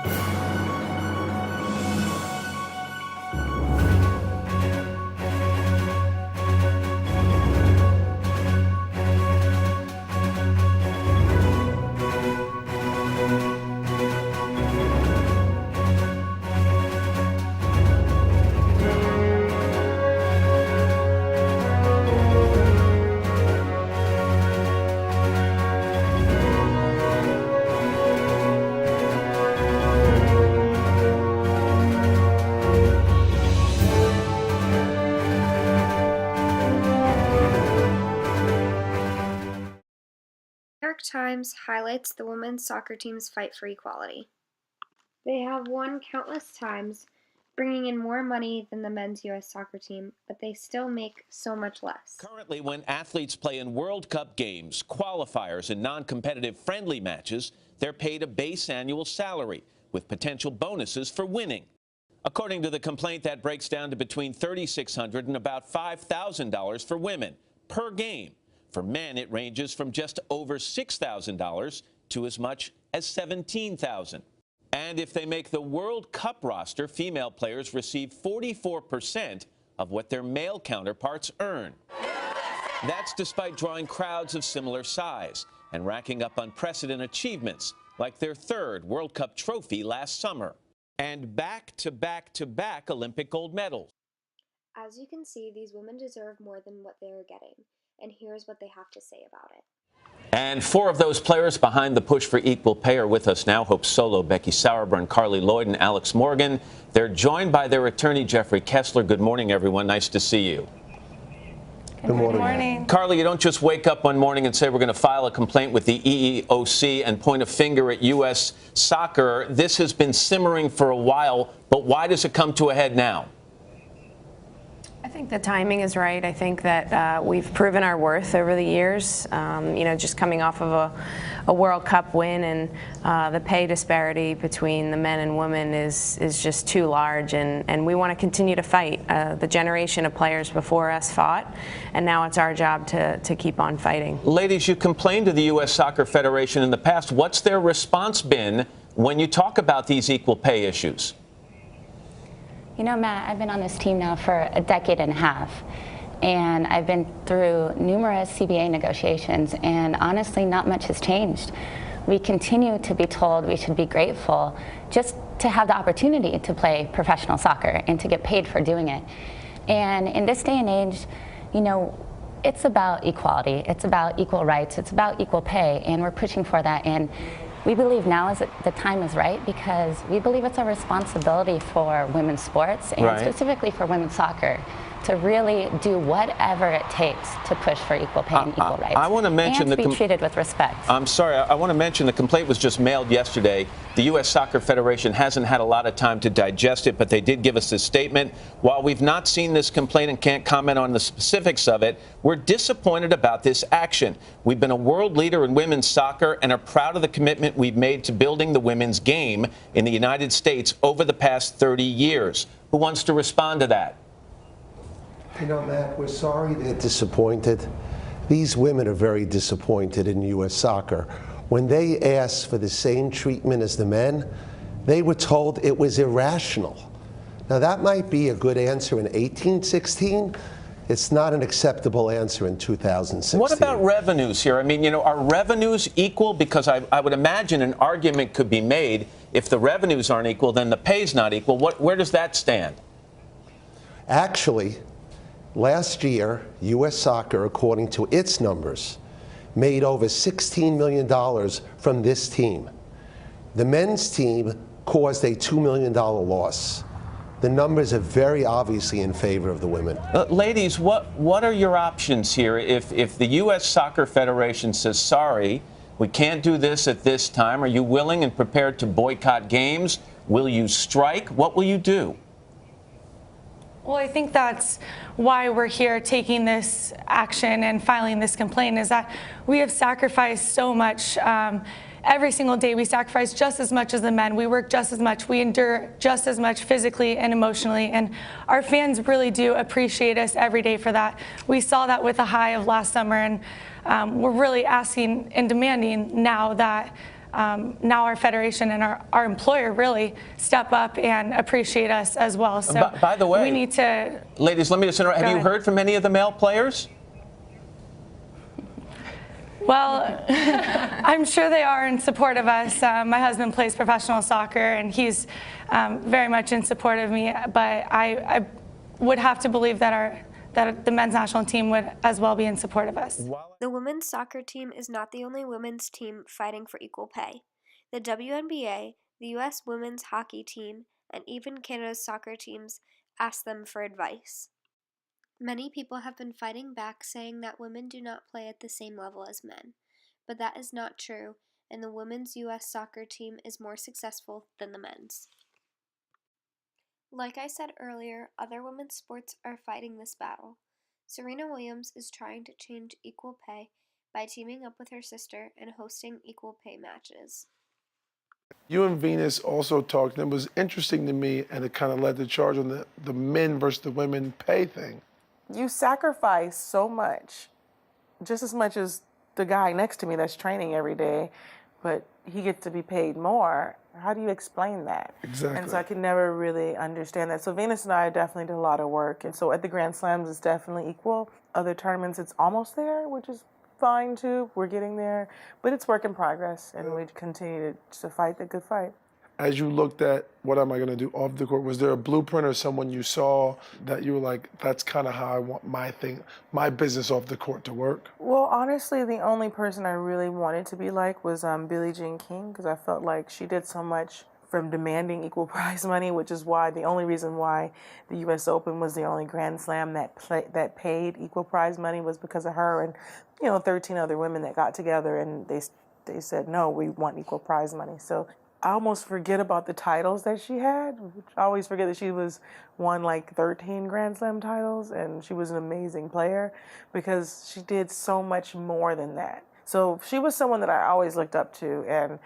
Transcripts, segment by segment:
New York Times highlights the women's soccer team's fight for equality. They have won countless times, bringing in more money than the men's U.S. soccer team, but they still make so much less. Currently, when athletes play in World Cup games, qualifiers, and non-competitive friendly matches, they're paid a base annual salary with potential bonuses for winning. According to the complaint, that breaks down to between $3,600 and about $5,000 for women per game. For men, it ranges from just over $6,000 to as much as $17,000. And if they make the World Cup roster, female players receive 44% of what their male counterparts earn. That's despite drawing crowds of similar size and racking up unprecedented achievements, like their third World Cup trophy last summer, and back-to-back Olympic gold medals. As you can see, these women deserve more than what they are getting, and here's what they have to say about it. And four of those players behind the push for equal pay are with us now. Hope Solo, Becky Sauerbrunn, Carly Lloyd, and Alex Morgan. They're joined by their attorney, Jeffrey Kessler. Good morning, everyone. Nice to see you. Good morning. Carly, you don't just wake up one morning and say we're going to file a complaint with the EEOC and point a finger at U.S. soccer. This has been simmering for a while, but why does it come to a head now? I think the timing is right. I think that we've proven our worth over the years. Just coming off of a World Cup win, and the pay disparity between the men and women is just too large, and we want to continue to fight. The generation of players before us fought, and now it's our job to keep on fighting. Ladies, you complained to the U.S. Soccer Federation in the past. What's their response been when you talk about these equal pay issues? You know, Matt, I've been on this team now for a decade and a half, and I've been through numerous CBA negotiations, and honestly, not much has changed. We continue to be told we should be grateful just to have the opportunity to play professional soccer and to get paid for doing it. And in this day and age, it's about equality, it's about equal rights, it's about equal pay, and we're pushing for that. And we believe now is the time is right, because we believe it's a responsibility for women's sports and specifically for women's soccer to really do whatever it takes to push for equal pay and equal rights. I want to mention and to be treated with respect. I'm sorry. I want to mention the complaint was just mailed yesterday. The U.S. Soccer Federation hasn't had a lot of time to digest it, but they did give us this statement. While we've not seen this complaint and can't comment on the specifics of it, we're disappointed about this action. We've been a world leader in women's soccer and are proud of the commitment we've made to building the women's game in the United States over the past 30 years. Who wants to respond to that? Matt, we're sorry they're disappointed. These women are very disappointed in U.S. soccer. When they asked for the same treatment as the men, they were told it was irrational. Now, that might be a good answer in 1816. It's not an acceptable answer in 2016. What about revenues here? I mean, are revenues equal? Because I would imagine an argument could be made if the revenues aren't equal, then the pay's not equal. Where does that stand? Actually, last year, U.S. Soccer, according to its numbers, made over $16 million from this team. The men's team caused a $2 million loss. The numbers are very obviously in favor of the women. Ladies, what are your options here? If the U.S. Soccer Federation says, sorry, we can't do this at this time, are you willing and prepared to boycott games? Will you strike? What will you do? Well, I think that's why we're here taking this action and filing this complaint, is that we have sacrificed so much. Every single day we sacrifice just as much as the men. We work just as much. We endure just as much physically and emotionally. And our fans really do appreciate us every day for that. We saw that with the high of last summer. And we're really asking and demanding now that now our federation and our employer really step up and appreciate us as well. So By the way, we need to. Ladies, let me just interrupt. Have you heard from any of the male players? Well, I'm sure they are in support of us. My husband plays professional soccer, and he's very much in support of me. But I would have to believe that the men's national team would as well be in support of us. The women's soccer team is not the only women's team fighting for equal pay. The WNBA, the U.S. women's hockey team, and even Canada's soccer teams ask them for advice. Many people have been fighting back, saying that women do not play at the same level as men. But that is not true, and the women's U.S. soccer team is more successful than the men's. Like I said earlier, other women's sports are fighting this battle. Serena Williams is trying to change equal pay by teaming up with her sister and hosting equal pay matches. You and Venus also talked, and it was interesting to me, and it kind of led the charge on the men versus the women pay thing. You sacrifice so much, just as much as the guy next to me that's training every day, but he gets to be paid more. How do you explain that? Exactly. And so I could never really understand that. So Venus and I definitely did a lot of work. And so at the Grand Slams, it's definitely equal. Other tournaments, it's almost there, which is fine too. We're getting there. But it's work in progress, and we continue to fight the good fight. As you looked at what am I going to do off the court, was there a blueprint or someone you saw that you were like, that's kind of how I want my business off the court to work? Well, honestly, the only person I really wanted to be like was Billie Jean King, because I felt like she did so much from demanding equal prize money, which is why the only reason why the U.S. Open was the only Grand Slam that paid equal prize money was because of her and 13 other women that got together and they said, no, we want equal prize money. So I almost forget about the titles that she had. I always forget that she won like 13 Grand Slam titles, and she was an amazing player because she did so much more than that. So she was someone that I always looked up to, and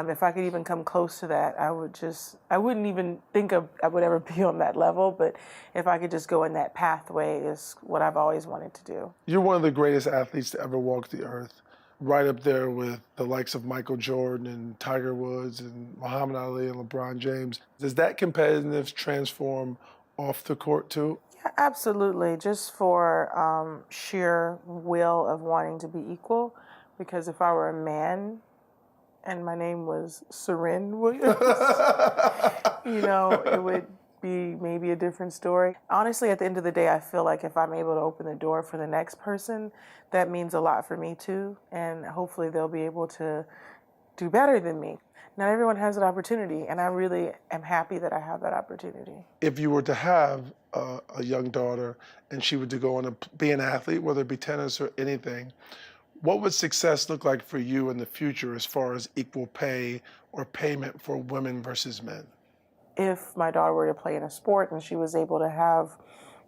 if I could even come close to that, I wouldn't even think I would ever be on that level, but if I could just go in that pathway is what I've always wanted to do. You're one of the greatest athletes to ever walk the earth. Right up there with the likes of Michael Jordan and Tiger Woods and Muhammad Ali and LeBron James. Does that competitiveness transform off the court too? Yeah, absolutely. Just for sheer will of wanting to be equal. Because if I were a man and my name was Serena Williams, it would be maybe a different story. Honestly, at the end of the day, I feel like if I'm able to open the door for the next person, that means a lot for me too, and hopefully they'll be able to do better than me. Not everyone has that opportunity, and I really am happy that I have that opportunity. If you were to have a young daughter and she were to go on to be an athlete, whether it be tennis or anything, what would success look like for you in the future as far as equal pay or payment for women versus men? If my daughter were to play in a sport and she was able to have,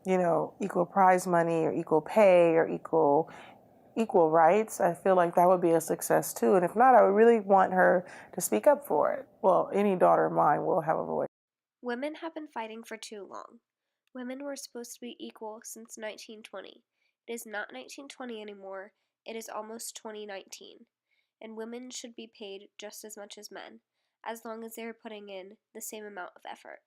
equal prize money or equal pay or equal rights, I feel like that would be a success too. And if not, I would really want her to speak up for it. Well, any daughter of mine will have a voice. Women have been fighting for too long. Women were supposed to be equal since 1920. It is not 1920 anymore. It is almost 2019. And women should be paid just as much as men, as long as they are putting in the same amount of effort.